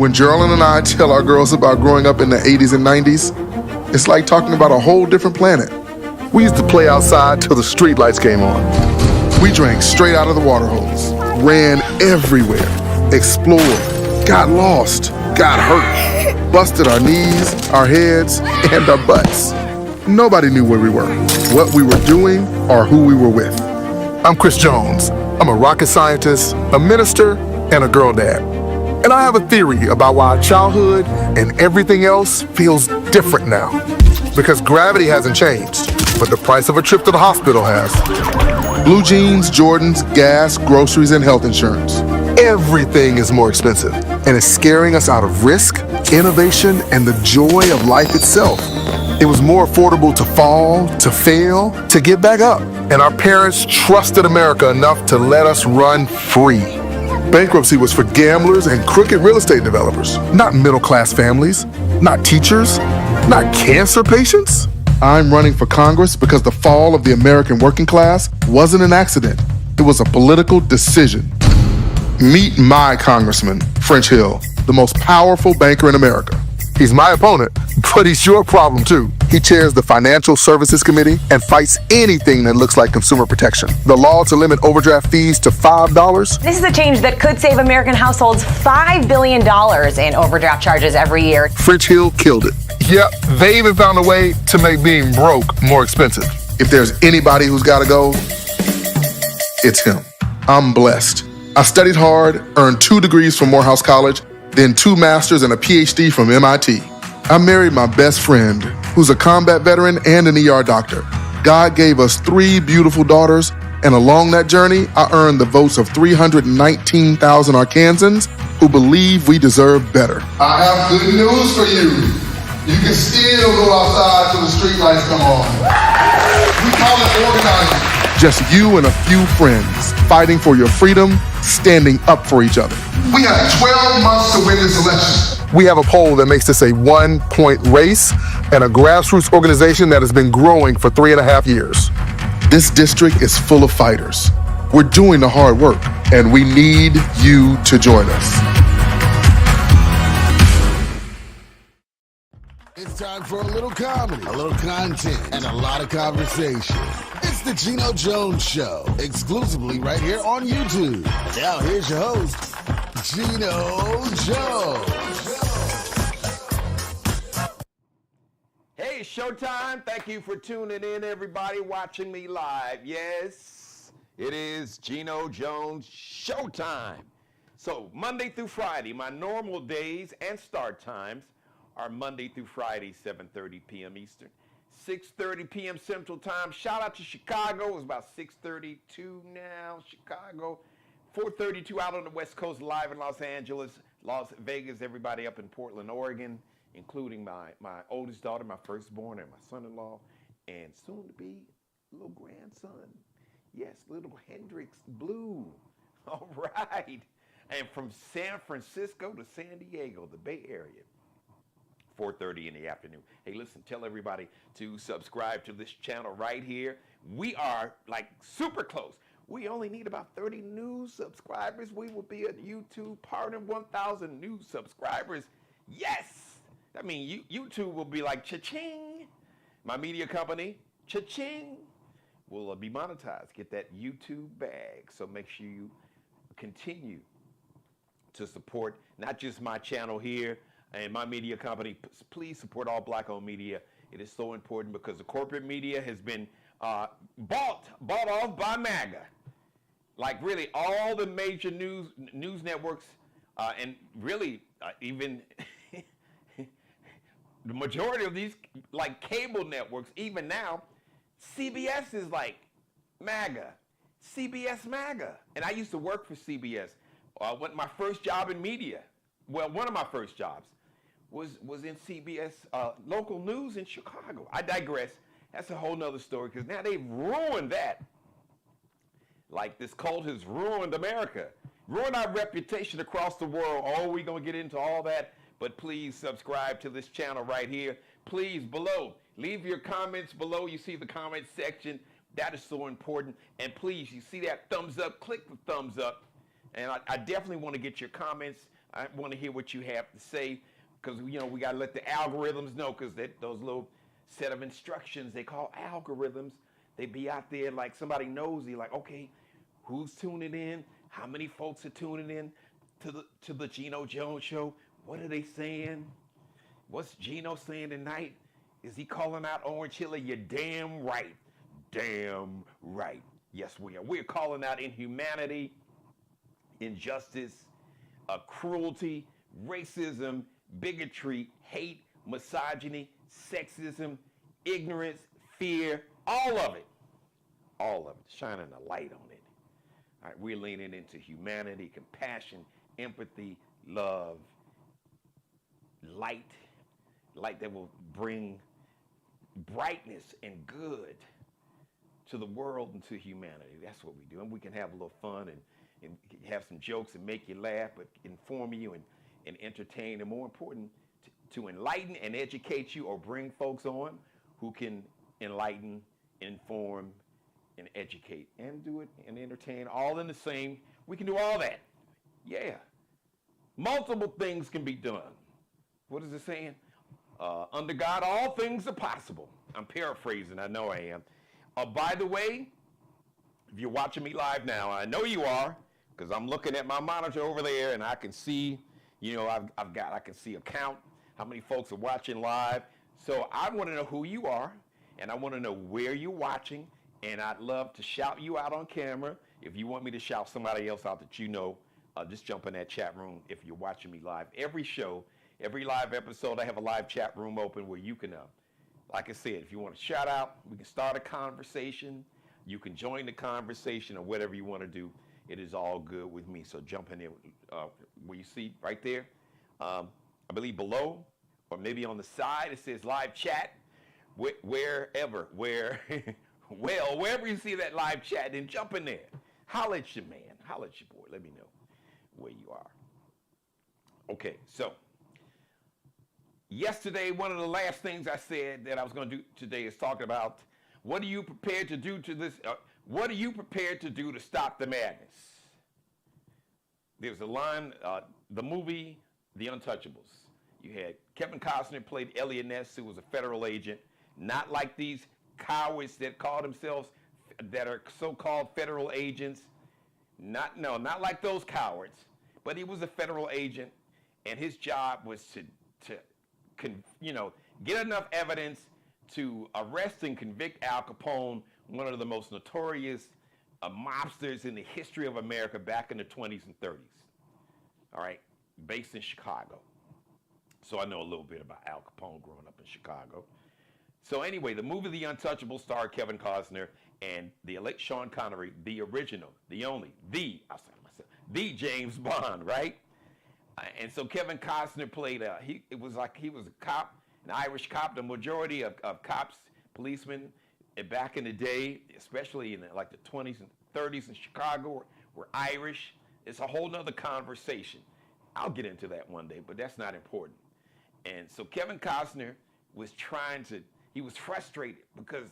When Geraldine and I tell our girls about growing up in the 80s and 90s, it's like talking about a whole different planet. We used to play outside till the street lights came on. We drank straight out of the water hose, ran everywhere, explored, got lost, got hurt, busted our knees, our heads, and our butts. Nobody knew where we were, what we were doing, or who we were with. I'm Chris Jones. I'm a rocket scientist, a minister, and a girl dad. And I have a theory about why childhood and everything else feels different now. Because gravity hasn't changed, but the price of a trip to the hospital has. Blue jeans, Jordans, gas, groceries, and health insurance. Everything is more expensive, and it's scaring us out of risk, innovation, and the joy of life itself. It was more affordable to fall, to fail, to get back up. And our parents trusted America enough to let us run free. Bankruptcy was for gamblers and crooked real estate developers, not middle-class families, not teachers, not cancer patients. I'm running for Congress because the fall of the American working class wasn't an accident. It was a political decision. Meet my congressman, French Hill, the most powerful banker in America. He's my opponent, but he's your problem too. He chairs the Financial Services Committee and fights anything that looks like consumer protection. The law to limit overdraft fees to $5. This is a change that could save American households $5 billion in overdraft charges every year. French Hill killed it. Yep, they even found a way to make being broke more expensive. If there's anybody who's got to go, it's him. I'm blessed. I studied hard, earned 2 degrees from Morehouse College, then 2 masters and a PhD from MIT. I married my best friend, who's a combat veteran and an ER doctor. God gave us 3 beautiful daughters, and along that journey, I earned the votes of 319,000 Arkansans who believe we deserve better. I have good news for you. You can still go outside till the street lights come on. We call it organizing. Just you and a few friends fighting for your freedom, standing up for each other. We have 12 months to win this election. We have a poll that makes this a 1-point race and a grassroots organization that has been growing for 3.5 years. This district is full of fighters. We're doing the hard work, and we need you to join us. It's time for a little comedy, a little content, and a lot of conversation. It's the Geno Jones Show, exclusively right here on YouTube. Now here's your host, Geno Jones. Hey, Showtime. Thank you for tuning in, everybody watching me live. Yes, it is Geno Jones Showtime. So Monday through Friday, my normal days and start times are Monday through Friday, 7:30 p.m. Eastern, 6:30 p.m. Central Time. Shout out to Chicago. It's about 6:32 now, Chicago. 4:32 out on the West Coast, live in Los Angeles, Las Vegas, everybody up in Portland, Oregon, including my oldest daughter, my firstborn, and my son-in-law, and soon-to-be little grandson. Yes, little Hendrix Blue. All right. And from San Francisco to San Diego, the Bay Area. 4:30 in the afternoon. Hey, listen, tell everybody to subscribe to this channel right here. We are like super close. We only need about 30 new subscribers. We will be at YouTube part of 1,000 new subscribers. Yes! I mean, YouTube will be like cha-ching. My media company, cha-ching, will be monetized. Get that YouTube bag. So make sure you continue to support not just my channel here, and my media company. Please support all black-owned media. It is so important because the corporate media has been bought off by MAGA. Like really all the major news networks and really even the majority of these like cable networks, even now, CBS is like MAGA. CBS MAGA. And I used to work for CBS. My first job in media, well, one of my first jobs, was in CBS local news in Chicago. I digress. That's a whole nother story because now they've ruined that. Like this cult has ruined America, ruined our reputation across the world. Oh, we're going to get into all that. But please subscribe to this channel right here. Please, below, leave your comments below. You see the comment section. That is so important. And please, you see that thumbs up, click the thumbs up. And I definitely want to get your comments I want to hear what you have to say, because we got to let the algorithms know, because those little set of instructions they call algorithms, they be out there like somebody nosy, like, okay, who's tuning in? How many folks are tuning in to the Geno Jones Show? What are they saying? What's Geno saying tonight? Is he calling out Orange Chili? You're damn right. Damn right. Yes, we are. We're calling out inhumanity, injustice, cruelty, racism, bigotry, hate, misogyny, sexism, ignorance, fear, all of it. All of it. Shining a light on it. All right, we're leaning into humanity, compassion, empathy, love, light that will bring brightness and good to the world and to humanity. That's what we do. And we can have a little fun and have some jokes and make you laugh, but inform you and entertain, and more important, to enlighten and educate you, or bring folks on who can enlighten, inform, and educate, and do it and entertain, all in the same. We can do all that. Yeah. Multiple things can be done. What is it saying? Under God, all things are possible. I'm paraphrasing, I know I am. By the way, if you're watching me live now, I know you are, because I'm looking at my monitor over there, and I can see, I can see a count, how many folks are watching live. So I want to know who you are, and I want to know where you're watching, and I'd love to shout you out on camera. If you want me to shout somebody else out that you know, just jump in that chat room if you're watching me live. Every show, every live episode, I have a live chat room open where you can, like I said, if you want to shout out, we can start a conversation. You can join the conversation, or whatever you want to do. It is all good with me. So jump in there. Where you see right there, I believe below, or maybe on the side, it says live chat. Wherever you see that live chat, then jump in there. Holla at your man. Holla at your boy. Let me know where you are. Okay, so yesterday, one of the last things I said that I was going to do today is talk about what are you prepared to do to this? What are you prepared to do to stop the madness? There's a line, the movie, The Untouchables. You had Kevin Costner played Elliot Ness, who was a federal agent, not like these cowards that call themselves, that are so-called federal agents. Not like those cowards, but he was a federal agent, and his job was to get enough evidence to arrest and convict Al Capone, one of the most notorious mobsters in the history of America back in the 20s and 30s. All right, based in Chicago. So I know a little bit about Al Capone growing up in Chicago. So anyway, the movie The Untouchable starred Kevin Costner and the late Sean Connery, the original, the only, the James Bond, right? And so Kevin Costner played, he was a cop, an Irish cop. The majority of cops, policemen back in the day, especially in the 20s and 30s in Chicago, were Irish. It's a whole nother conversation. I'll get into that one day, but that's not important. And so Kevin Costner was he was frustrated because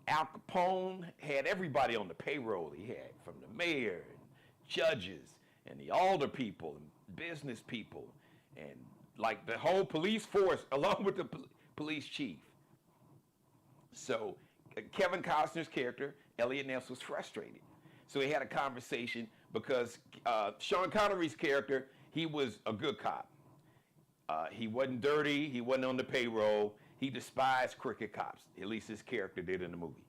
Al Capone had everybody on the payroll. He had from the mayor and judges and the alder people and business people and like the whole police force along with the police chief. So Kevin Costner's character, Elliot Ness, was frustrated. So he had a conversation because Sean Connery's character, he was a good cop. He wasn't dirty. He wasn't on the payroll. He despised crooked cops. At least his character did in the movie.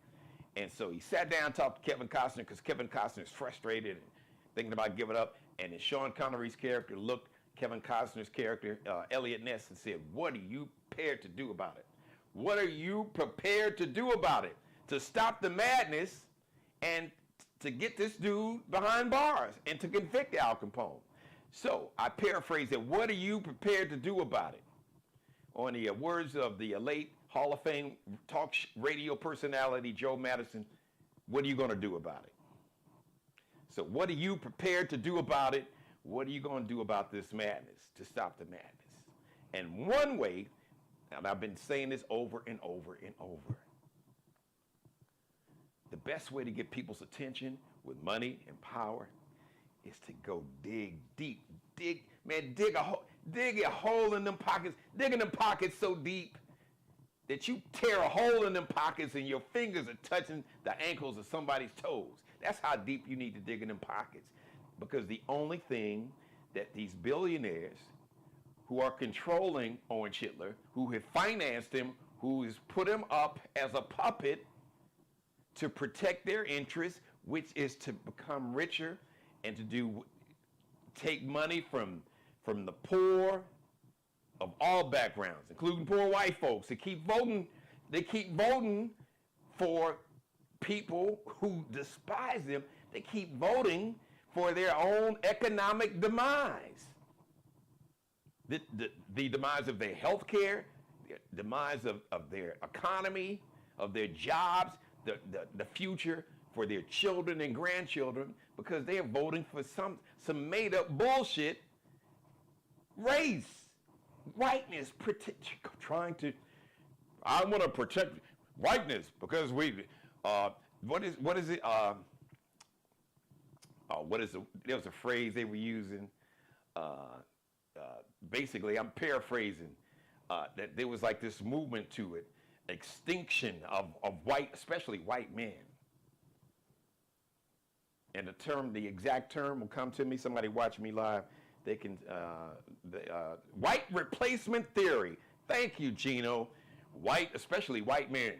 And so he sat down and talked to Kevin Costner because Kevin Costner is frustrated and thinking about giving up. And then Sean Connery's character looked Kevin Costner's character, Elliot Ness, and said, "What are you prepared to do about it? What are you prepared to do about it to stop the madness and to get this dude behind bars and to convict Al Capone?" So I paraphrase it. What are you prepared to do about it? On the words of the late Hall of Fame talk radio personality Joe Madison, what are you going to do about it? So what are you prepared to do about it? What are you going to do about this madness to stop the madness? And one way, and I've been saying this over and over and over, the best way to get people's attention with money and power is to go dig deep. Dig a hole in them pockets. Dig in them pockets so deep that you tear a hole in them pockets and your fingers are touching the ankles of somebody's toes. That's how deep you need to dig in them pockets. Because the only thing that these billionaires who are controlling Owen Schittler, who have financed him, who has put him up as a puppet to protect their interests, which is to become richer and to take money from the poor of all backgrounds, including poor white folks. They keep voting for people who despise them. They keep voting for their own economic demise. The demise of their health care, the demise of their economy, of their jobs, the future for their children and grandchildren, because they are voting for some made up bullshit race, whiteness, I want to protect whiteness because there was a phrase they were using, basically, I'm paraphrasing, that there was like this movement to it, extinction of especially white men. And the exact term will come to me. Somebody watch me live. They can, white replacement theory. Thank you, Geno. Especially white men.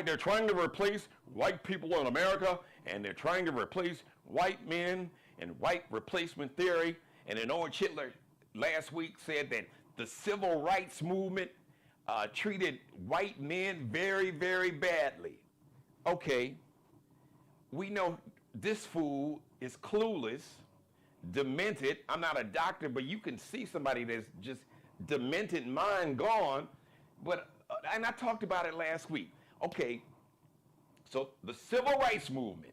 They're trying to replace white people in America, and they're trying to replace white men and white replacement theory. And then Owen Schittler last week said that the civil rights movement treated white men very, very badly. Okay, we know this fool is clueless, demented. I'm not a doctor, but you can see somebody that's just demented, mind gone. And I talked about it last week. Okay, so the civil rights movement,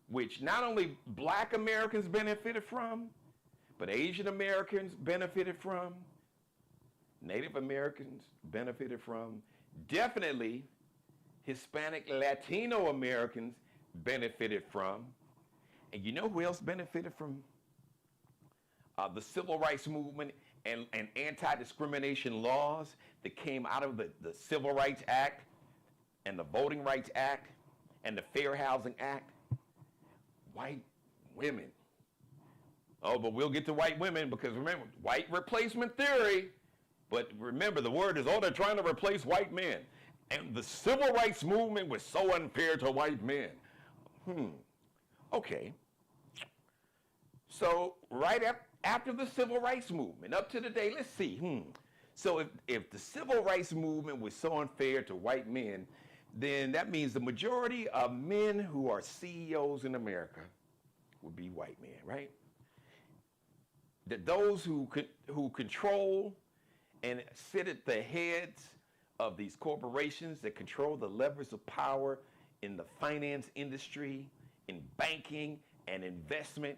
which not only black Americans benefited from, but Asian Americans benefited from, Native Americans benefited from, definitely Hispanic, Latino Americans benefited from. And you know who else benefited from the civil rights movement and anti-discrimination laws that came out of the Civil Rights Act and the Voting Rights Act and the Fair Housing Act? White women. Oh, but we'll get to white women because remember, white replacement theory. But remember, the word is, they're trying to replace white men. And the civil rights movement was so unfair to white men. Okay. So right after the civil rights movement, up to today, let's see. So if the civil rights movement was so unfair to white men, then that means the majority of men who are CEOs in America would be white men, right? That those who control and sit at the heads of these corporations that control the levers of power in the finance industry, in banking and investment,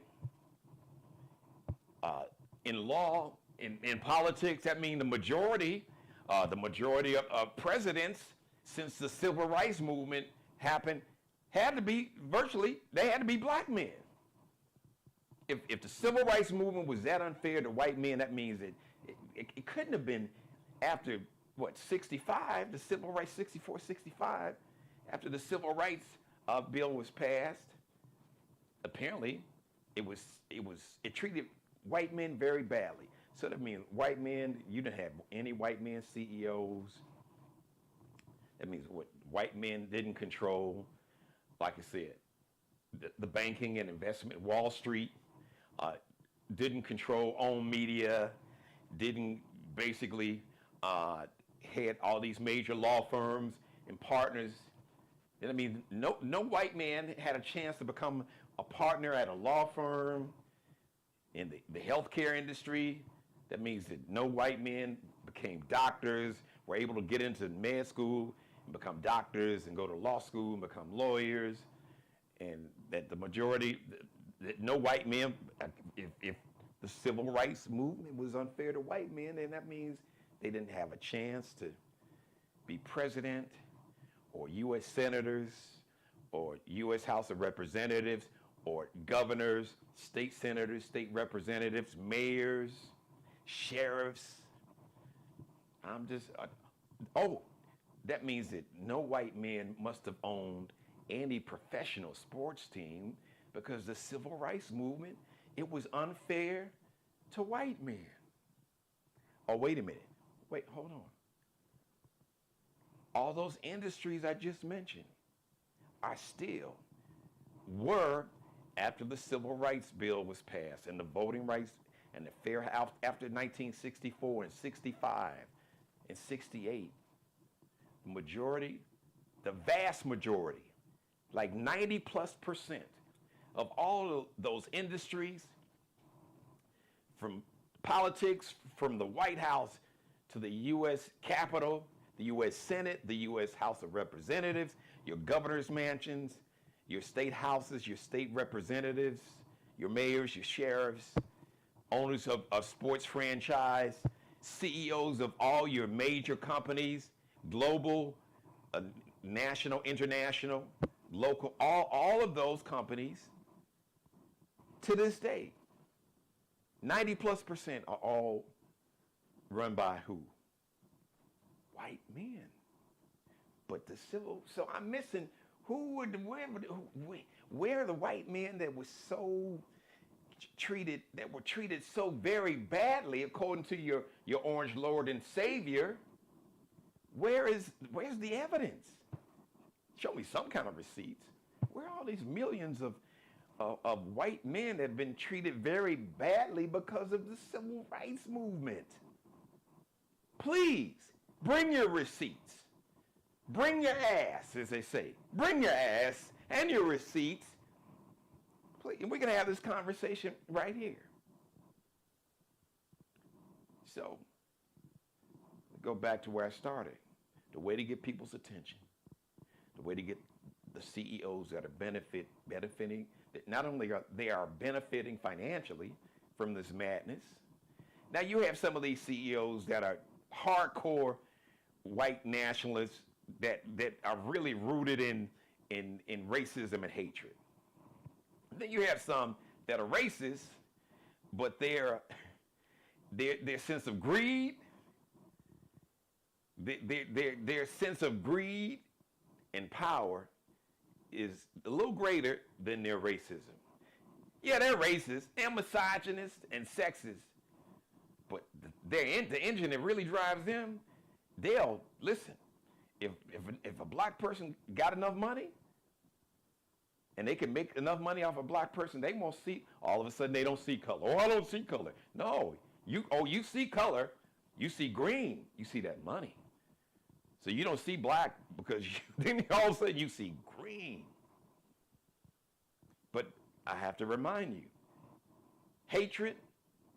in law, in politics, that means the majority of presidents since the civil rights movement happened had to be black men. If the civil rights movement was that unfair to white men, that means that it couldn't have been after, 65, the civil rights, 64, 65, after the civil rights bill was passed. Apparently, it treated white men very badly. So that means white men, you didn't have any white men CEOs. That means white men didn't control, like I said, the banking and investment, Wall Street, didn't control own media, didn't basically had all these major law firms and partners. And I mean, no white man had a chance to become a partner at a law firm in the healthcare industry. That means that no white men became doctors, were able to get into med school and become doctors and go to law school and become lawyers. And that the majority, that no white men, if the civil rights movement was unfair to white men, then that means they didn't have a chance to be president or U.S. senators or U.S. House of Representatives or governors, state senators, state representatives, mayors, sheriffs. I'm just, that means that no white man must have owned any professional sports team, because the civil rights movement, it was unfair to white men. Oh, wait a minute. Wait, hold on. All those industries I just mentioned are still, were, after the Civil Rights Bill was passed and the voting rights and the fair, after 1964 and 65 and 68, the vast majority, like 90+% of all of those industries, from politics, from the White House to the U.S. Capitol, the U.S. Senate, the U.S. House of Representatives, your governor's mansions, your state houses, your state representatives, your mayors, your sheriffs, owners of sports franchise, CEOs of all your major companies, global, national, international, local, all of those companies, to this day, 90+% are all run by who? White men. But the civil, so I'm missing, where are the white men that were so treated, so very badly according to your orange Lord and Savior? Where's the evidence? Show me some kind of receipts. Where are all these millions of white men that have been treated very badly because of the civil rights movement? Please, bring your receipts. Bring your ass, as they say. Bring your ass and your receipts. Please, and we're going to have this conversation right here. So, go back to where I started. The way to get people's attention, the way to get the CEOs that are benefiting, not only are they benefiting financially from this madness. Now you have some of these CEOs that are hardcore white nationalists that are really rooted in racism and hatred. Then you have some that are racist, but their sense of greed, their sense of greed and power is a little greater than their racism. Yeah, they're racist and misogynist and sexist, but the engine that really drives them, they'll listen. If a black person got enough money and they can make enough money off a black person, they won't see, all of a sudden they don't see color. Oh, I don't see color. No, you see color, you see green, you see that money. So you don't see black because then all of a sudden you see green. But I have to remind you, hatred,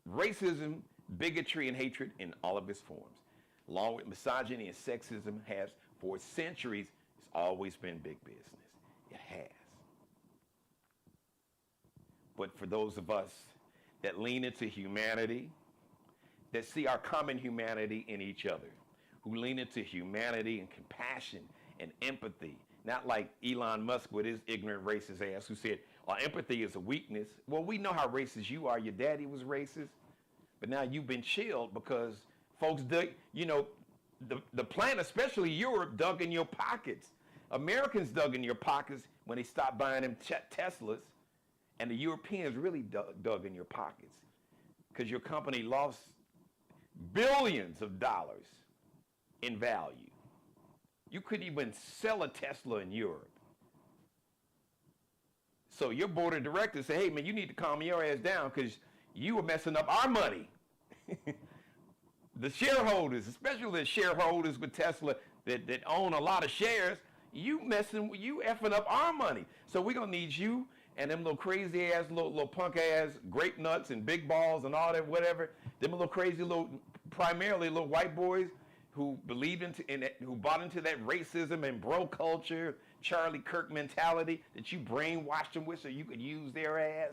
racism, bigotry, and hatred in all of its forms, along with misogyny and sexism, has for centuries, it's always been big business. It has. But for those of us that lean into humanity, that see our common humanity in each other, who lean into humanity and compassion and empathy, not like Elon Musk with his ignorant racist ass who said, well, empathy is a weakness. Well, we know how racist you are. Your daddy was racist, but now you've been chilled because folks, the planet, especially Europe, dug in your pockets. Americans dug in your pockets when they stopped buying them Teslas, and the Europeans really dug in your pockets because your company lost billions of dollars in value. You couldn't even sell a Tesla in Europe. So your board of directors say, hey man, you need to calm your ass down because you were messing up our money. The shareholders, especially the shareholders with Tesla that own a lot of shares, you effing up our money. So we're gonna need you and them little crazy ass, little punk ass grape nuts and big balls and all that, whatever. Them little crazy primarily little white boys who believed who bought into that racism and bro culture, Charlie Kirk mentality that you brainwashed them with so you could use their ass,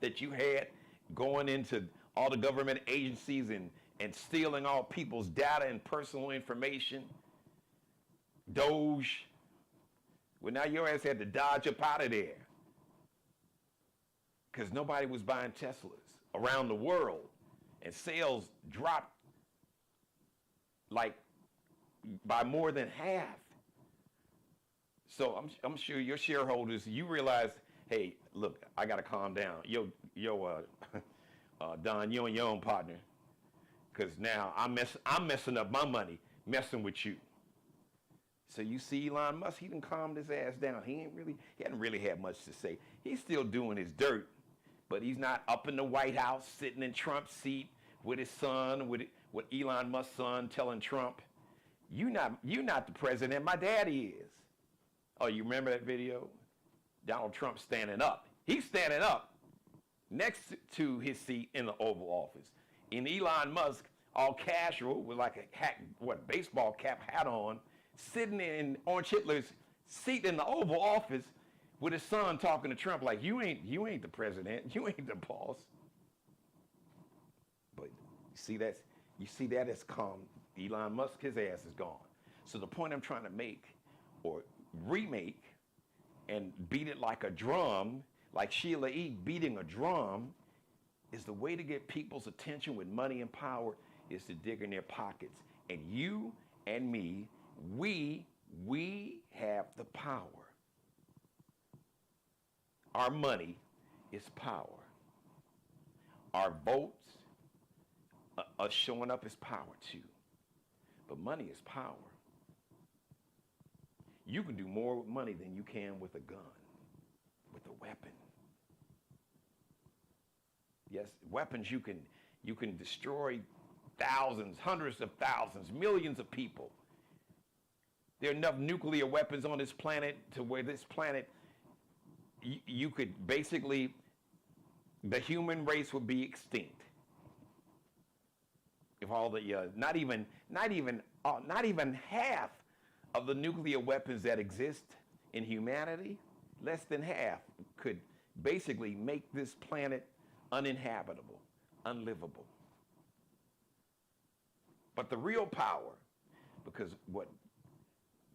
that you had going into all the government agencies and stealing all people's data and personal information. Doge. Well, now your ass had to dodge up out of there. because nobody was buying Teslas around the world, and sales dropped like by more than half. So I'm sure your shareholders, you realize, hey, look, I got to calm down. Don, you and your own partner, because now I'm messing up my money, messing with you. So you see Elon Musk, he done calmed his ass down. He hadn't really had much to say. He's still doing his dirt, but he's not up in the White House, sitting in Trump's seat with his son, with Elon Musk's son, telling Trump, "You not the president. My daddy is." Oh, you remember that video? Donald Trump standing up. He's standing up next to his seat in the Oval Office. And Elon Musk, all casual, with like a baseball cap hat on, sitting in Orange Hitler's seat in the Oval Office with his son talking to Trump like, you ain't the president, you ain't the boss. But you see that as calm. Elon Musk, his ass is gone. So the point I'm trying to make, or remake, and beat it like a drum, like Sheila E. beating a drum, is the way to get people's attention with money and power is to dig in their pockets. And you and me, we have the power. Our money is power. Our votes, us showing up is power too. But money is power. You can do more with money than you can with a gun, with a weapon. Yes, weapons you can destroy thousands, hundreds of thousands, millions of people. There are enough nuclear weapons on this planet to where this planet, you could basically, the human race would be extinct. If all the not even half of the nuclear weapons that exist in humanity, less than half could basically make this planet uninhabitable, unlivable. But the real power, because what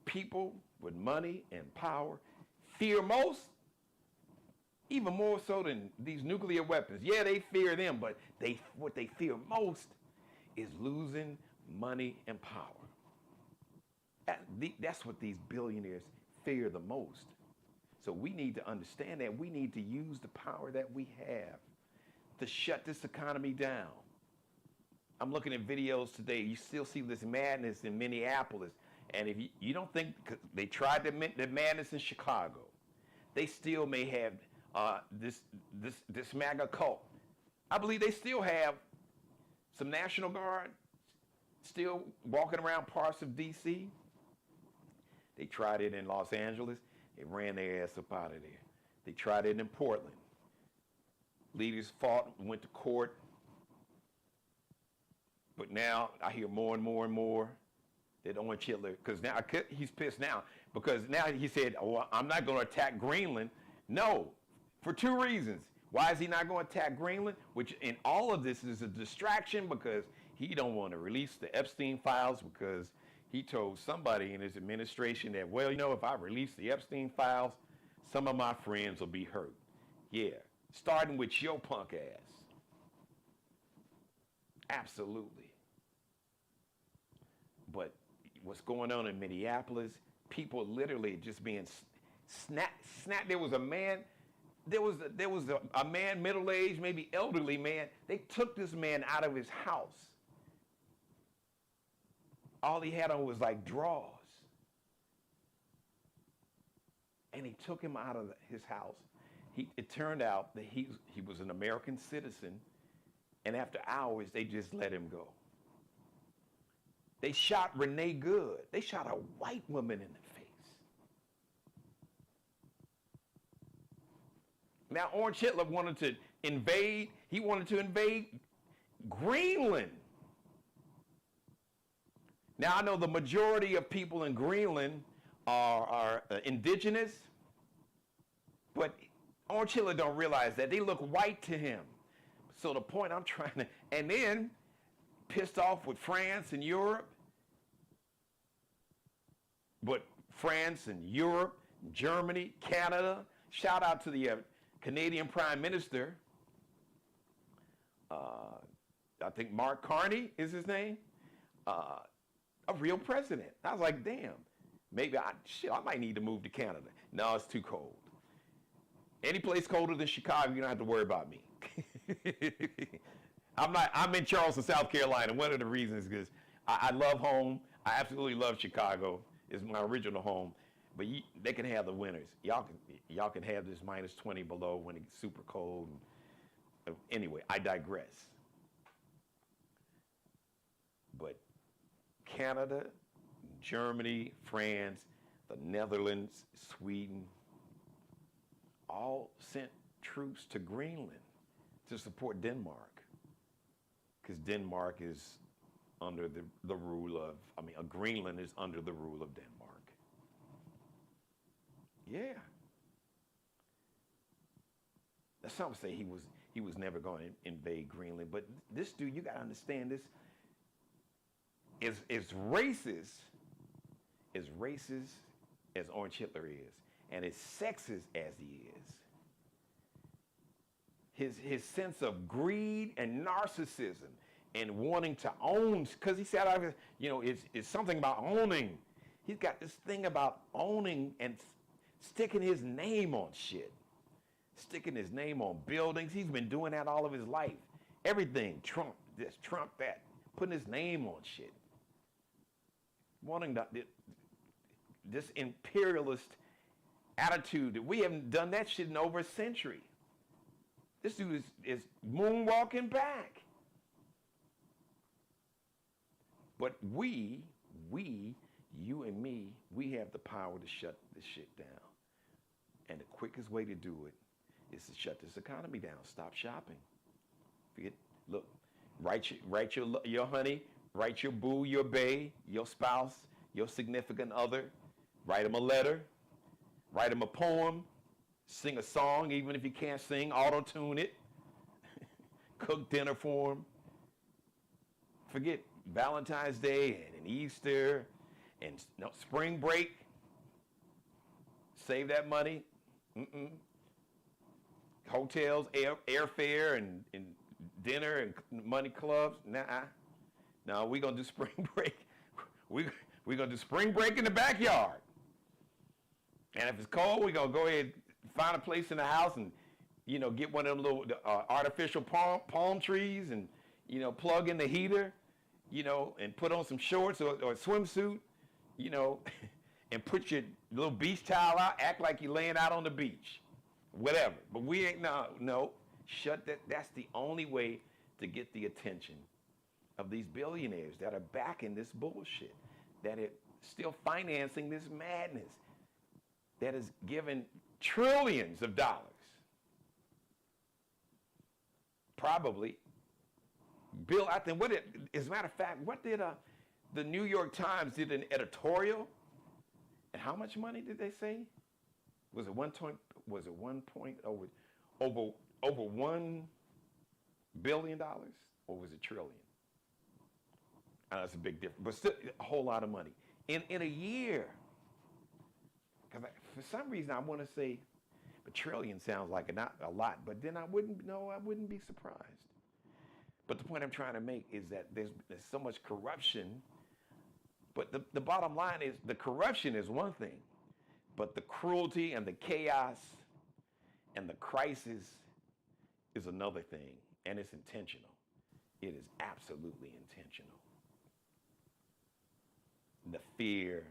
people with money and power fear most, even more so than these nuclear weapons. Yeah, they fear them, but what they fear most is losing money and power. That's what these billionaires fear the most. So we need to understand that. We need to use the power that we have to shut this economy down. I'm looking at videos today. You still see this madness in Minneapolis. And if you don't think, cause they tried the madness in Chicago, they still may have this MAGA cult. I believe they still have some National Guard still walking around parts of D.C. They tried it in Los Angeles. They ran their ass up out of there. They tried it in Portland. Leaders fought, went to court. But now I hear more and more and more that Orange Hitler, because now he's pissed now, because now he said, oh, I'm not going to attack Greenland. No, for two reasons. Why is he not going to attack Greenland? Which in all of this is a distraction, because he don't want to release the Epstein files, because he told somebody in his administration that, well, if I release the Epstein files, some of my friends will be hurt. Yeah, starting with your punk ass. Absolutely. But what's going on in Minneapolis, people literally just being snapped. There was a man, there was a man, middle-aged, maybe elderly man. They took this man out of his house. All he had on was like drawers. And he took him out of his house. It turned out that he was an American citizen, and after hours, they just let him go. They shot Renee Good. They shot a white woman in the face. Now, Orange Hitler wanted to invade. He wanted to invade Greenland. Now, I know the majority of people in Greenland are indigenous, but Orange Hitler don't realize that. They look white to him. So the point I'm trying to, and then pissed off with France and Europe, but France and Europe, Germany, Canada, shout out to the Canadian Prime Minister, I think Mark Carney is his name, a real president. I was like, damn, maybe I might need to move to Canada. No, it's too cold. Any place colder than Chicago, you don't have to worry about me. I'm in Charleston, South Carolina. One of the reasons is I love home. I absolutely love Chicago. It's my original home. But they can have the winters. Y'all can have this minus 20 below when it's super cold. Anyway, I digress. But Canada, Germany, France, the Netherlands, Sweden, all sent troops to Greenland to support Denmark. Because Denmark is under the rule of, Greenland is under the rule of Denmark. Yeah. That's some say he was never going to invade Greenland, but this dude, you got to understand this, is racist as Orange Hitler is, and as sexist as he is. His sense of greed and narcissism and wanting to own, because he said, it's something about owning. He's got this thing about owning and sticking his name on shit. Sticking his name on buildings. He's been doing that all of his life. Everything, Trump this, Trump that. Putting his name on shit. Wanting this imperialist attitude. We haven't done that shit in over a century. This dude is moonwalking back. But we, you and me, we have the power to shut this shit down. And the quickest way to do it is to shut this economy down. Stop shopping. Look, write your honey, write your boo, your bae, your spouse, your significant other. Write them a letter. Write them a poem. Sing a song, even if you can't sing. Auto-tune it. Cook dinner for them. Forget Valentine's Day and Easter and spring break. Save that money. Hotels, airfare, and dinner and money clubs. Nah. No, we're going to do spring break. We're going to do spring break in the backyard. And if it's cold, we're going to go ahead and find a place in the house and, get one of them little artificial palm trees and, plug in the heater, and put on some shorts or a swimsuit, and put your little beach towel out, act like you're laying out on the beach, whatever. But we ain't, no, shut that. That's the only way to get the attention of these billionaires that are backing this bullshit, that are still financing this madness, that is giving trillions of dollars. Probably. Bill, I think, as a matter of fact, what did the New York Times did an editorial? And how much money did they say? Was it over $1 billion, or was it trillion? That's a big difference, but still a whole lot of money in a year. Because for some reason I want to say, but trillion sounds like not a lot, but then I wouldn't be surprised. But the point I'm trying to make is that there's so much corruption. But the bottom line is the corruption is one thing, but the cruelty and the chaos and the crisis is another thing, and it's intentional. It is absolutely intentional. The fear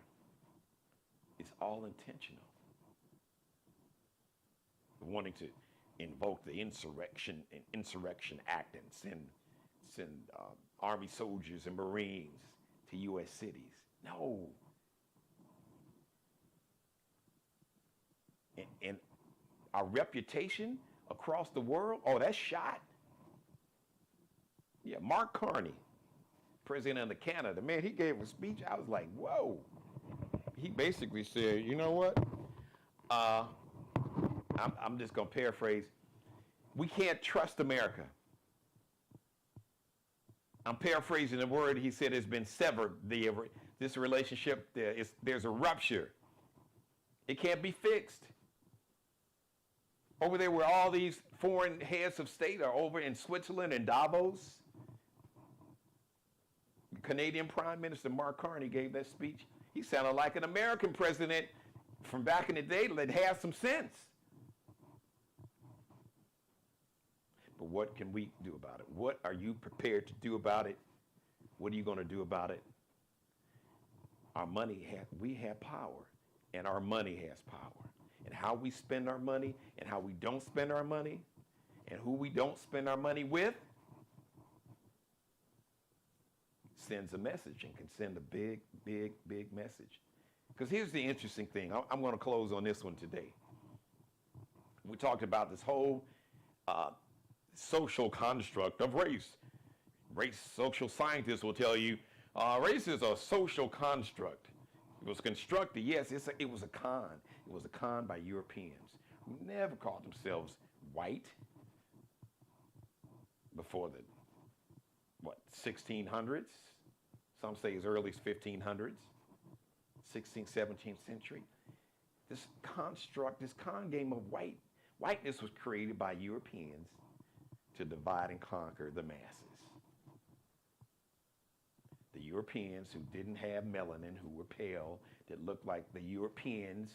is all intentional. Wanting to invoke the Insurrection Act and send Army soldiers and Marines to U.S. cities. No. And our reputation across the world, that's shot. Yeah, Mark Carney, president of Canada, man, he gave a speech. I was like, whoa. He basically said, you know what? I'm just going to paraphrase. We can't trust America. I'm paraphrasing the word. He said it's been severed. This relationship, there's a rupture. It can't be fixed. Over there where all these foreign heads of state are over in Switzerland and Davos. The Canadian Prime Minister Mark Carney gave that speech. He sounded like an American president from back in the day that had some sense. But what can we do about it? What are you prepared to do about it? What are you going to do about it? Our money, we have power, and our money has power. And how we spend our money and how we don't spend our money and who we don't spend our money with sends a message and can send a big, big, big message. Because here's the interesting thing. I'm going to close on this one today. We talked about this whole social construct of race. Social scientists will tell you race is a social construct. It was constructed, yes, it was a con. It was a con by Europeans who never called themselves white before the, 1600s? Some say as early as 1500s, 16th, 17th century. This construct, this con game of whiteness was created by Europeans to divide and conquer the masses. The Europeans who didn't have melanin, who were pale, that looked like the Europeans,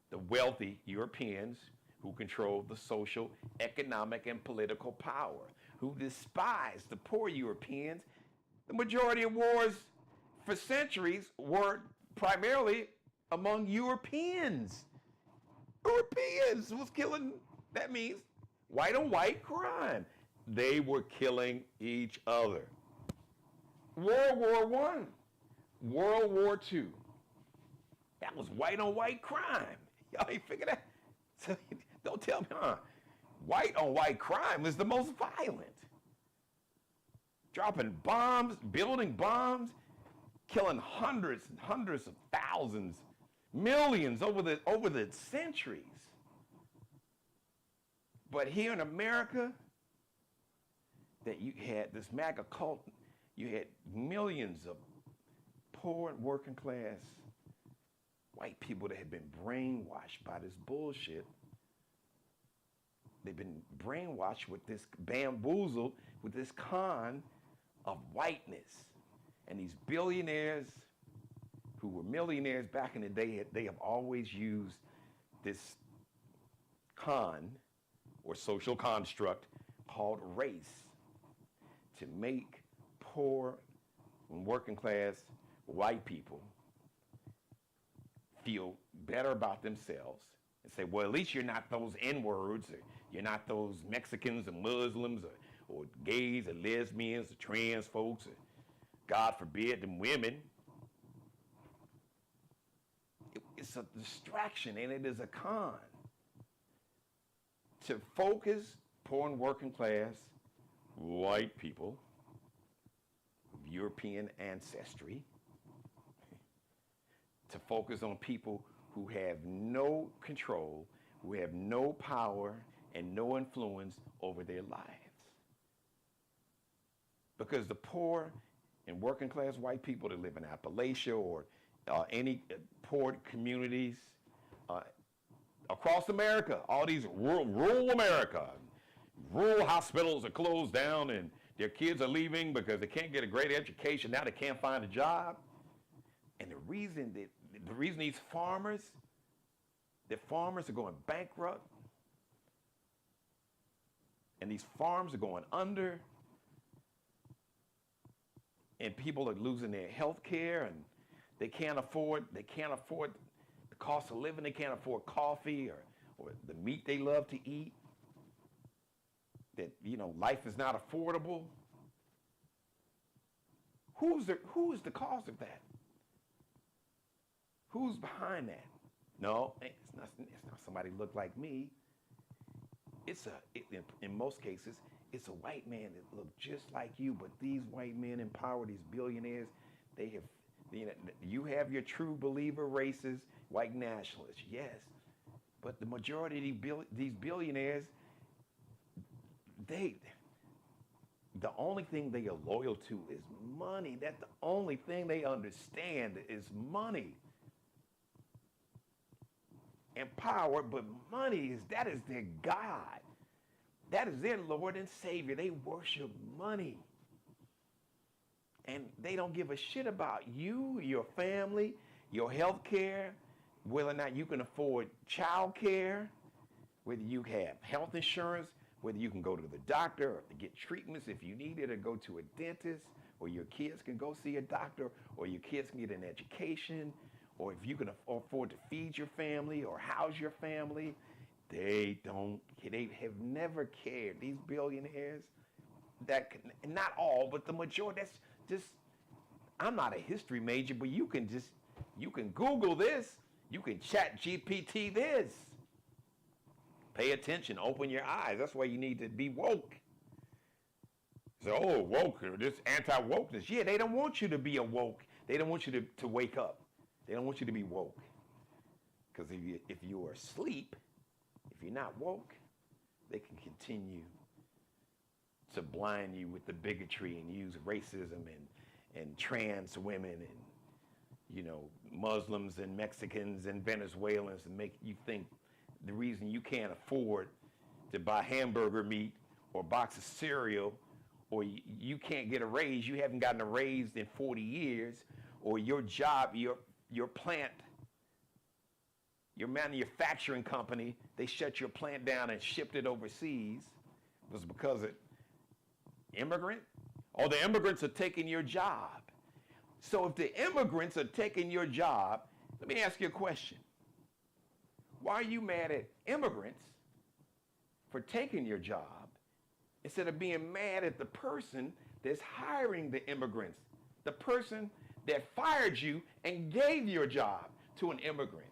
the wealthy Europeans who controlled the social, economic, and political power, who despised the poor Europeans. The majority of wars for centuries were primarily among Europeans. Europeans was killing, that means white on white crime. They were killing each other. World War I, World War II, that was white on white crime. Y'all ain't figure that? So, don't tell me, white on white crime is the most violent. Dropping bombs, building bombs, killing hundreds and hundreds of thousands, millions over the centuries. But here in America, that you had this MAGA cult. You had millions of poor and working class white people that had been brainwashed by this bullshit. They've been brainwashed with this bamboozled, with this con of whiteness. And these billionaires who were millionaires back in the day, they have always used this con or social construct called race to make poor and working class white people feel better about themselves and say, well, at least you're not those N-words, or you're not those Mexicans and Muslims or gays or lesbians or trans folks, or God forbid, them women. It's a distraction, and it is a con to focus poor and working class white people of European ancestry, to focus on people who have no control, who have no power and no influence over their lives. Because the poor and working class white people that live in Appalachia or any poor communities across America, all these rural America, rural hospitals are closed down and their kids are leaving because they can't get a great education. Now they can't find a job. And the reason these farmers are going bankrupt and these farms are going under and people are losing their health care and they can't afford the cost of living. They can't afford coffee or the meat they love to eat. That, life is not affordable. Who is the cause of that? Who's behind that? No, it's not somebody look like me. In most cases, it's a white man that look just like you, but these white men in power, these billionaires, they have, you have your true believer races, white nationalists, yes, but the majority of these billionaires, the only thing they are loyal to is money. That's the only thing they understand is money. and power, but money that is their God. That is their Lord and Savior. They worship money. And they don't give a shit about you, your family, your health care, whether or not you can afford child care, whether you have health insurance, whether you can go to the doctor or to get treatments if you need it, or go to a dentist, or your kids can go see a doctor, or your kids can get an education, or if you can afford to feed your family or house your family. They have never cared. These billionaires, not all, but the majority, that's just, I'm not a history major, but you can Google this, you can chat GPT this. Pay attention, open your eyes. That's why you need to be woke. So, oh, woke, this anti-wokeness. Yeah, they don't want you to be awoke. They don't want you to wake up. They don't want you to be woke. Because if you are asleep, if you're not woke, they can continue to blind you with the bigotry and use racism and trans women and, Muslims and Mexicans and Venezuelans, and make you think the reason you can't afford to buy hamburger meat or a box of cereal, or you can't get a raise, you haven't gotten a raise in 40 years, or your job, your plant, your manufacturing company, they shut your plant down and shipped it overseas, was because of immigrant, or the immigrants are taking your job. So if the immigrants are taking your job, let me ask you a question. Why are you mad at immigrants for taking your job instead of being mad at the person that's hiring the immigrants, the person that fired you and gave your job to an immigrant,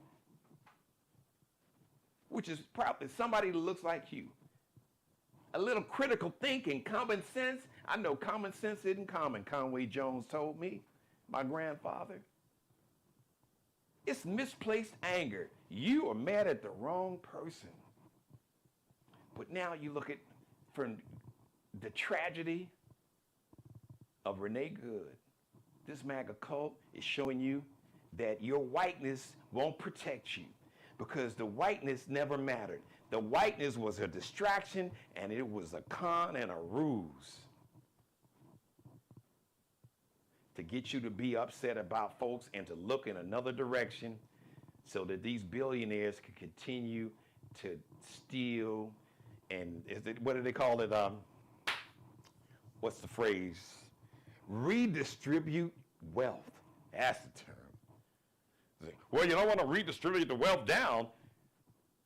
which is probably somebody that looks like you? A little critical thinking, common sense. I know common sense isn't common, Conway Jones told me, my grandfather. It's misplaced anger. You are mad at the wrong person. But now you look at from the tragedy of Renee Good. This MAGA cult is showing you that your whiteness won't protect you, because the whiteness never mattered. The whiteness was a distraction, and it was a con and a ruse to get you to be upset about folks and to look in another direction so that these billionaires can continue to steal and, what do they call it? What's the phrase? Redistribute wealth. That's the term. Well, you don't want to redistribute the wealth down,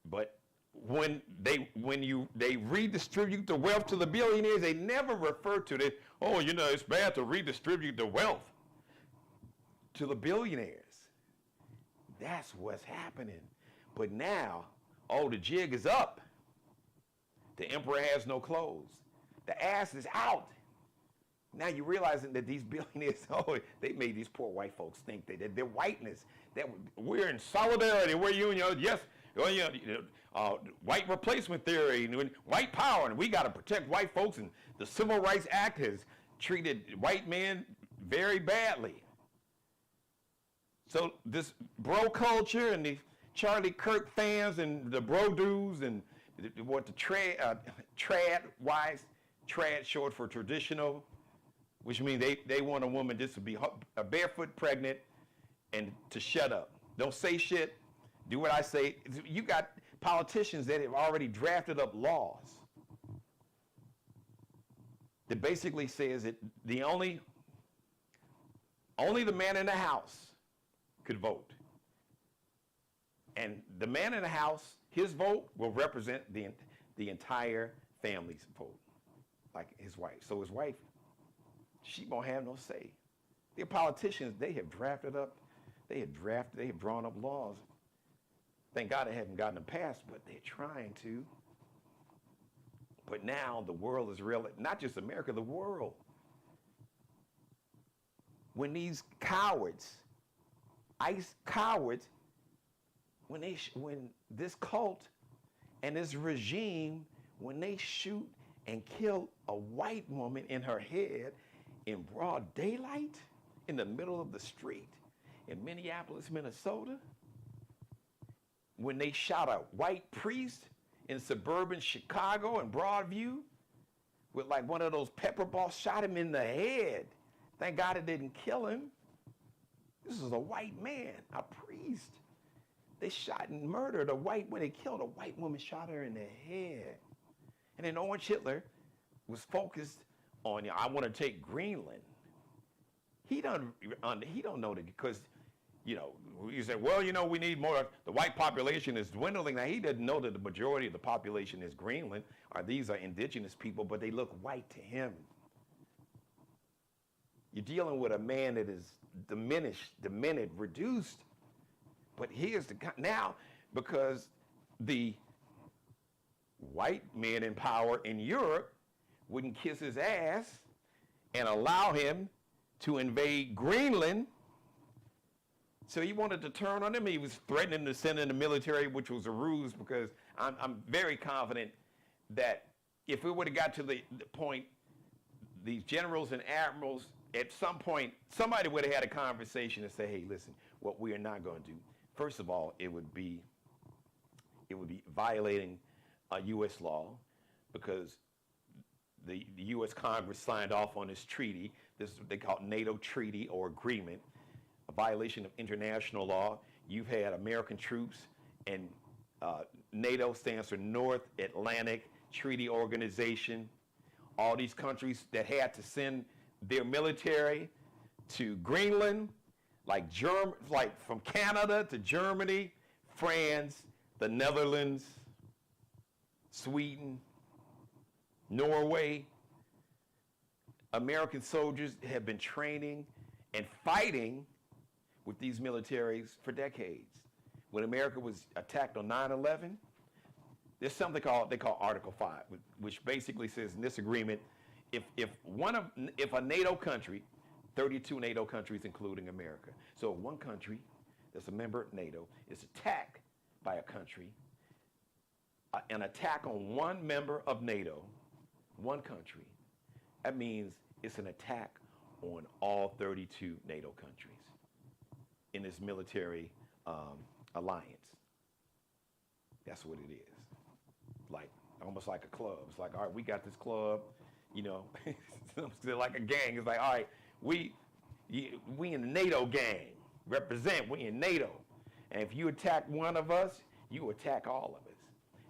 but when they redistribute the wealth to the billionaires, they never refer to it. Oh, it's bad to redistribute the wealth to the billionaires. That's what's happening. But now, the jig is up. The emperor has no clothes. The ass is out. Now you're realizing that these billionaires, they made these poor white folks think that their whiteness, that we're in solidarity. We're yes, white replacement theory, and white power, and we got to protect white folks. And the Civil Rights Act has treated white men very badly. So this bro culture and the Charlie Kirk fans and the bro dudes and what the trad short for traditional, which means they want a woman just to be barefoot pregnant and to shut up. Don't say shit. Do what I say. You got politicians that have already drafted up laws that basically says that the only the man in the house could vote. And the man in the house, his vote will represent the entire family's vote, like his wife. So his wife, she won't have no say. The politicians, they have drafted up, they have drawn up laws. Thank God they haven't gotten them passed, but they're trying to. But now the world is real, not just America, the world. When these cowards, ICE cowards, when this cult and this regime, when they shoot and kill a white woman in her head in broad daylight in the middle of the street in Minneapolis, Minnesota, when they shot a white priest in suburban Chicago and Broadview with like one of those pepper balls, shot him in the head. Thank God it didn't kill him. This is a white man, a priest. They shot and murdered a white, when they killed a white woman, shot her in the head. And then Orange Hitler was focused on, I want to take Greenland. He don't know that, because, you say, well, we need more. The white population is dwindling. Now, he doesn't know that the majority of the population is Greenland, or these are indigenous people, but they look white to him. You're dealing with a man that is diminished, demented, reduced. But here's now, because the white men in power in Europe wouldn't kiss his ass and allow him to invade Greenland. So he wanted to turn on him. He was threatening to send in the military, which was a ruse, because I'm very confident that if it would have got to the point, these generals and admirals, at some point, somebody would have had a conversation and say, hey, listen, what we are not going to do. First of all, it would be violating U.S. law, because the U.S. Congress signed off on this treaty. This is what they call NATO treaty or agreement, a violation of international law. You've had American troops, and NATO stands for North Atlantic Treaty Organization. All these countries that had to send their military to Greenland, like from Canada to Germany, France, the Netherlands, Sweden, Norway. American soldiers have been training and fighting with these militaries for decades. When America was attacked on 9/11, there's something they call Article 5, which basically says in this agreement, if a NATO country, 32 NATO countries including America, so if one country that's a member of NATO is attacked by a country, an attack on one member of NATO, one country, that means it's an attack on all 32 NATO countries in this military alliance. That's what it is. Like, almost like a club. It's like, all right, we got this club, it's like a gang. It's like, all right, we in the NATO gang, represent, we in NATO. And if you attack one of us, you attack all of us.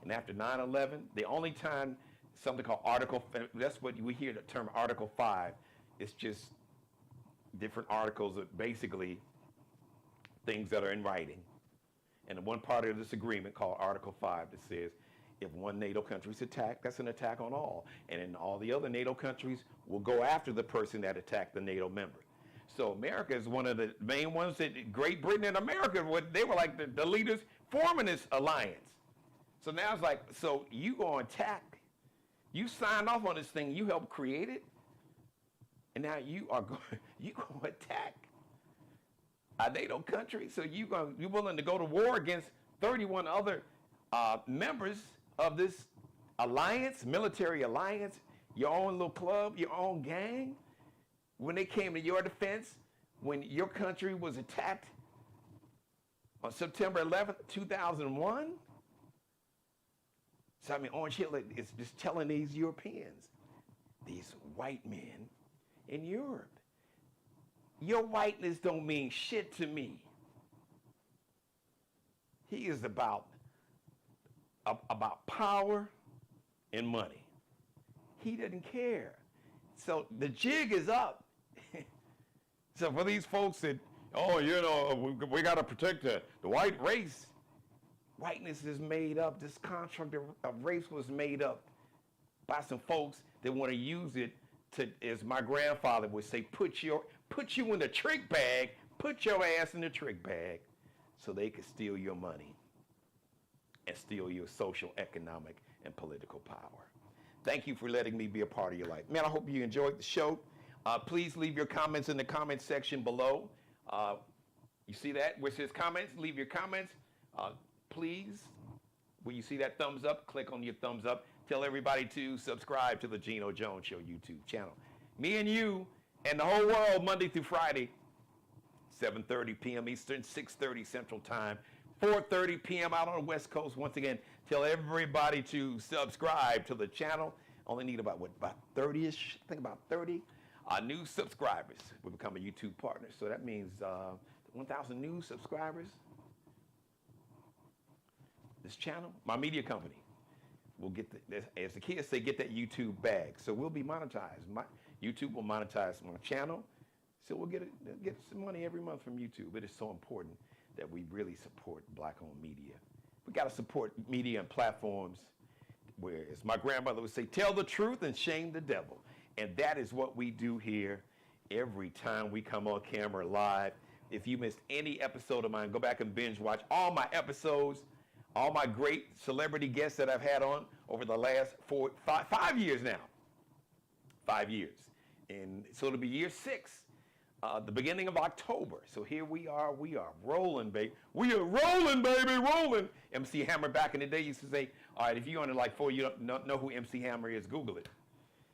And after 9/11, the only time something called that's what we hear the term Article 5, it's just different articles of basically things that are in writing. And one part of this agreement called Article 5 that says, if one NATO country is attacked, that's an attack on all. And then all the other NATO countries will go after the person that attacked the NATO member. So America is one of the main ones that Great Britain and America, they were like the leaders forming this alliance. So now it's like, so you go attack, you signed off on this thing, you helped create it, and now you go attack a NATO country. So you're willing to go to war against 31 other members of this alliance, military alliance, your own little club, your own gang. When they came to your defense, when your country was attacked on September 11th, 2001. So I mean, Orange Hitler is just telling these Europeans, these white men in Europe, your whiteness don't mean shit to me. He is about power and money. He doesn't care. So the jig is up. So for these folks that, we got to protect the white race. Whiteness is made up. This construct of race was made up by some folks that want to use it to, as my grandfather would say, put you in the trick bag, put your ass in the trick bag, so they could steal your money and steal your social, economic, and political power. Thank you for letting me be a part of your life. Man, I hope you enjoyed the show. Please leave your comments in the comment section below. You see that where it says comments? Leave your comments. Please, when you see that thumbs up, click on your thumbs up. Tell everybody to subscribe to the Geno Jones Show YouTube channel. Me and you and the whole world, Monday through Friday, 7:30 p.m. Eastern, 6:30 Central Time, 4:30 p.m. out on the West Coast. Once again, tell everybody to subscribe to the channel. Only need about 30-ish, I think about 30 new subscribers. We become a YouTube partner. So that means 1,000 new subscribers. This channel, my media company, will get, as the kids say, get that YouTube bag. So we'll be monetized. YouTube will monetize my channel. So we'll get some money every month from YouTube. It is so important that we really support Black-owned media. We got to support media and platforms where, as my grandmother would say, tell the truth and shame the devil. And that is what we do here every time we come on camera live. If you missed any episode of mine, go back and binge watch all my episodes, all my great celebrity guests that I've had on over the last 5 years now. 5 years. And so it'll be year 6. The beginning of October. So here we are rolling, baby. We are rolling, baby, rolling. MC Hammer back in the day used to say, all right, if you're under like 4, you don't know who MC Hammer is, Google it.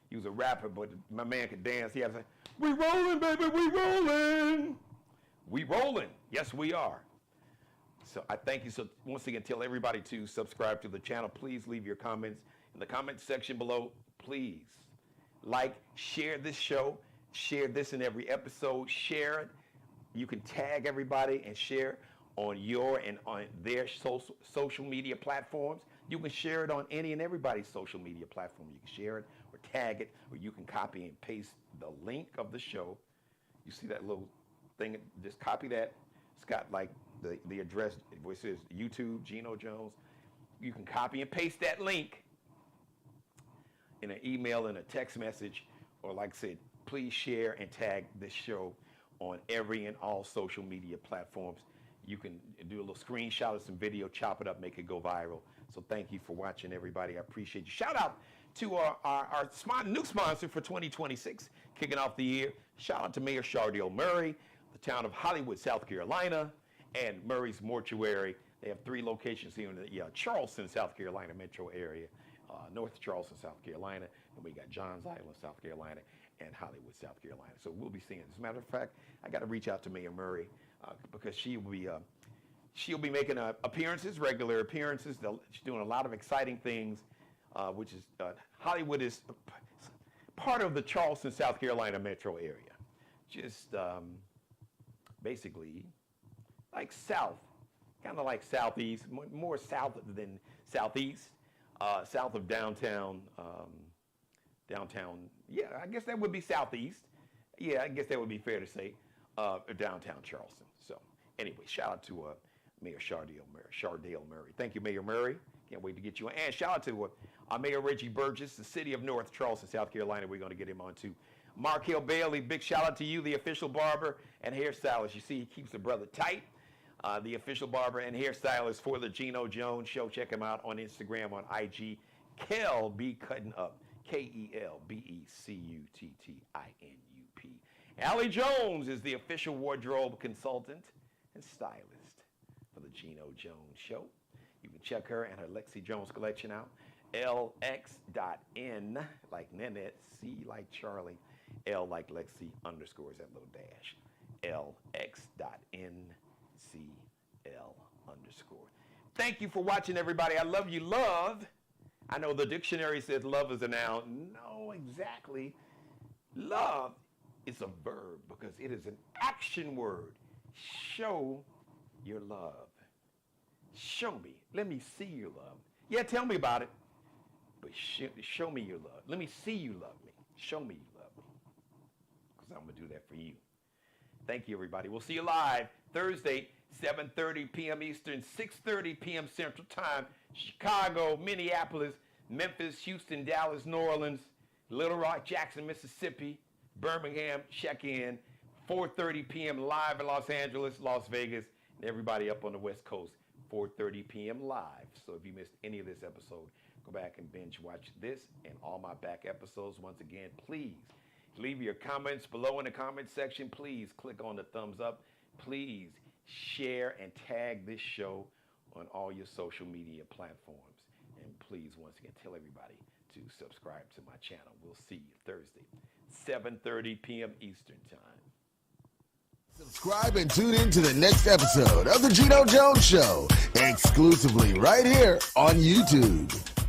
He was a rapper, but my man could dance. He had to say, we rolling, baby, we rolling. We rolling. Yes, we are. So I thank you. So once again, tell everybody to subscribe to the channel. Please leave your comments in the comment section below. Please like, share this show. Share this in every episode. Share it. You can tag everybody and share on your and on their social media platforms. You can share it on any and everybody's social media platform. You can share it or tag it, or you can copy and paste the link of the show. You see that little thing? Just copy that. It's got like the address where it says YouTube, Geno Jones. You can copy and paste that link in an email and a text message, or like I said, please share and tag this show on every and all social media platforms. You can do a little screenshot of some video, chop it up, make it go viral. So thank you for watching, everybody. I appreciate you. Shout out to our new sponsor for 2026, kicking off the year. Shout out to Mayor Shardell Murray, the town of Hollywood, South Carolina, and Murray's Mortuary. They have 3 locations here in the Charleston, South Carolina metro area, North Charleston, South Carolina, and we got Johns Island, South Carolina, and Hollywood, South Carolina. So we'll be seeing. As a matter of fact, I got to reach out to Mayor Murray because she'll be making appearances, regular appearances. She's doing a lot of exciting things, which is Hollywood is part of the Charleston, South Carolina metro area. Just basically like south, kind of like southeast, more south than southeast, south of downtown. Downtown, yeah, I guess that would be southeast. Yeah, I guess that would be fair to say, downtown Charleston. So anyway, shout out to Mayor Shardell Murray. Thank you, Mayor Murray. Can't wait to get you on. And shout out to Mayor Reggie Burgess, the city of North Charleston, South Carolina. We're going to get him on too. Mark Hill Bailey, big shout out to you, the official barber and hairstylist. You see, he keeps the brother tight. The official barber and hairstylist for the Geno Jones Show. Check him out on Instagram, on IG. Kel B Cutting Up. KELBECUTTINUP. Allie Jones is the official wardrobe consultant and stylist for the Geno Jones Show. You can check her and her Lexi Jones collection out. LX.N like Nanette, C like Charlie, L like Lexi, underscores that little dash. LX.NCL underscore. Thank you for watching, everybody. I love you, love. I know the dictionary says love is a noun. No, exactly. Love is a verb because it is an action word. Show your love. Show me. Let me see your love. Yeah, tell me about it. But show me your love. Let me see you love me. Show me you love me. Because I'm going to do that for you. Thank you, everybody. We'll see you live Thursday, 7:30 p.m. Eastern, 6:30 p.m. Central Time. Chicago, Minneapolis, Memphis, Houston, Dallas, New Orleans, Little Rock, Jackson, Mississippi, Birmingham, check in. 4:30 p.m. live in Los Angeles, Las Vegas, and everybody up on the West Coast, 4:30 p.m. live. So if you missed any of this episode, go back and binge watch this and all my back episodes. Once again, please leave your comments below in the comment section. Please click on the thumbs up. Please share and tag this show on all your social media platforms. And please, once again, tell everybody to subscribe to my channel. We'll see you Thursday, 7:30 p.m. Eastern Time. Subscribe and tune in to the next episode of The Geno Jones Show, exclusively right here on YouTube.